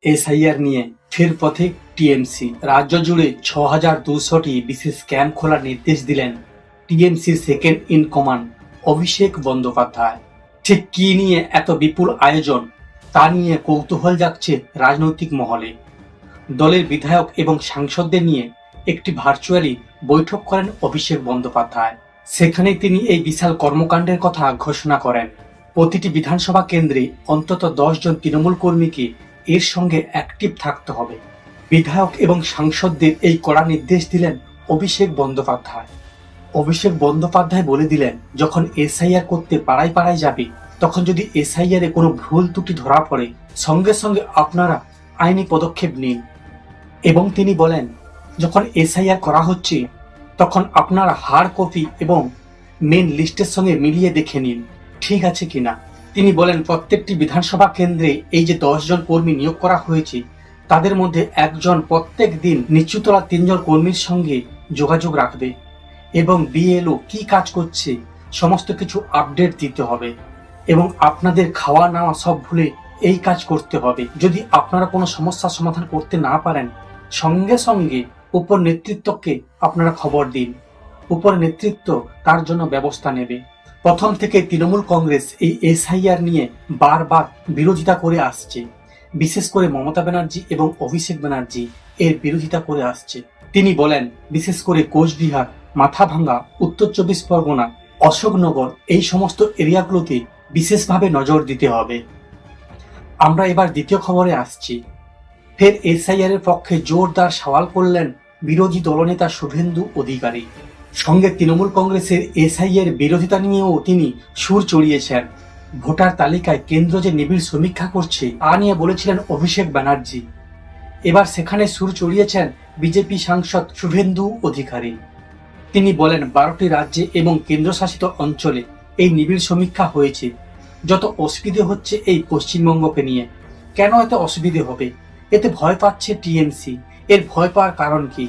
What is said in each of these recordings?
SIR নিয়ে ফের পথে টিএমসি। রাজ্য জুড়ে ৬,২০০টি বিশেষ ক্যাম্প খোলার নির্দেশ দিলেন টিএমসির second in command Abhishek Bandyopadhyay. ঠিক কি নিয়ে এত বিপুল আয়োজন তা নিয়ে কৌতূহল জাগছে রাজনৈতিক মহলে। দলের বিধায়ক এবং সাংসদদের নিয়ে একটি ভার্চুয়ালি বৈঠক করেন অভিষেক বন্দ্যোপাধ্যায়। সেখানে তিনি এই বিশাল কর্মকাণ্ডের কথা ঘোষণা করেন। প্রতিটি বিধানসভা কেন্দ্রে অন্তত ১০ জন তৃণমূল কর্মীকে এর সঙ্গে অ্যাক্টিভ থাকতে হবে। বিধায়ক এবং সাংসদদের এই কড়া নির্দেশ দিলেন অভিষেক বন্দ্যোপাধ্যায়। অভিষেক বন্দ্যোপাধ্যায় বলে দিলেন, যখন এসআইআর করতে পাড়ায় পাড়ায় যাবে, তখন যদি এসআইআর এ কোনো ভুল ত্রুটি ধরা পড়ে, সঙ্গে সঙ্গে আপনারা আইনি পদক্ষেপ নিন। এবং তিনি বলেন, যখন এসআইআর করা হচ্ছে তখন আপনারা হার্ড কপি এবং মেন লিস্টের সঙ্গে মিলিয়ে দেখে নিন ঠিক আছে কিনা। তিনি বলেন, প্রত্যেকটি বিধানসভা কেন্দ্রে এই যে ১০ জন কর্মী নিয়োগ করা হয়েছে, তাদের মধ্যে একজন প্রত্যেক দিন নিচুতলা ৩ জন কর্মীর সঙ্গে যোগাযোগ রাখবে এবং বিএলও কি কাজ করছে সমস্ত কিছু আপডেট দিতে হবে এবং আপনাদের খাওয়া নাওয়া সব ভুলে এই কাজ করতে হবে। যদি আপনারা কোনো সমস্যার সমাধান করতে না পারেন, সঙ্গে সঙ্গে উপর নেতৃত্বকে আপনারা খবর দিন। উপর নেতৃত্ব তার জন্য ব্যবস্থা নেবে। প্রথম থেকে তৃণমূল কংগ্রেস এই এসআইআর নিয়ে বারবার বিরোধিতা করে আসছে। বিশেষ করে মমতা ব্যানার্জি এবং অভিষেক ব্যানার্জি এর বিরোধিতা করে আসছে। তিনি বলেন, বিশেষ করে কোচবিহার, মাথাভাঙ্গা, উত্তর ২৪ পরগনা, অশোকনগর এই সমস্ত এরিয়াগুলোতে বিশেষভাবে নজর দিতে হবে। আমরা এবার দ্বিতীয় খবরে আসছি। ফের এসআইআর এর পক্ষে জোরদার সওয়াল করলেন বিরোধী দলনেতা শুভেন্দু অধিকারী। সঙ্গে তৃণমূল কংগ্রেসের এসআইআর বিরোধিতা নিয়েও তিনি সুর চড়িয়েছেন। ভোটার তালিকায় কেন্দ্র যে নিবিড় সমীক্ষা করছে তা নিয়ে বলেছিলেন অভিষেক ব্যানার্জি। এবার সেখানে সুর চড়িয়েছেন বিজেপি সাংসদ শুভেন্দু অধিকারী। তিনি বলেন, ১২টি রাজ্যে এবং কেন্দ্রশাসিত অঞ্চলে এই নিবিড় সমীক্ষা হয়েছে। যত অসুবিধে হচ্ছে এই পশ্চিমবঙ্গকে নিয়ে। কেন এত অসুবিধে হবে? এতে ভয় পাচ্ছে টিএমসি। এর ভয় পাওয়ার কারণ কি?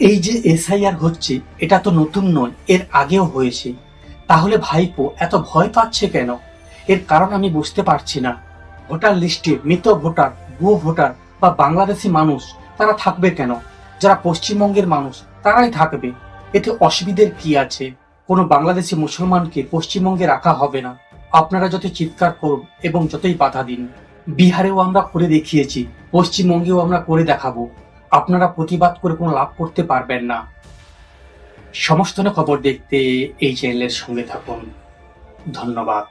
এই যে এসআইআর হচ্ছে, এটা তো নতুন নয়, এর আগেও হয়েছে। তাহলে ভাইপো এত ভয় পাচ্ছে কেন? এর কারণ আমি বুঝতে পারছি না। ভোটার লিস্টে মৃত ভোটার, ভুয়ো ভোটার বা বাংলাদেশি মানুষ তারা থাকবে কেন? যারা পশ্চিমবঙ্গের মানুষ তারাই থাকবে। এতে অসুবিধের কি আছে? কোনো বাংলাদেশি মুসলমানকে পশ্চিমবঙ্গে রাখা হবে না। আপনারা যত চিৎকার করুন এবং যতই বাধা দিন। বিহারেও আমরা করে দেখিয়েছি, পশ্চিমবঙ্গেও আমরা করে দেখাবো। আপনারা প্রতিবাদ করে কোনো লাভ করতে পারবেন না। সমস্ত খবর দেখতে এই চ্যানেলের সঙ্গে থাকুন। ধন্যবাদ।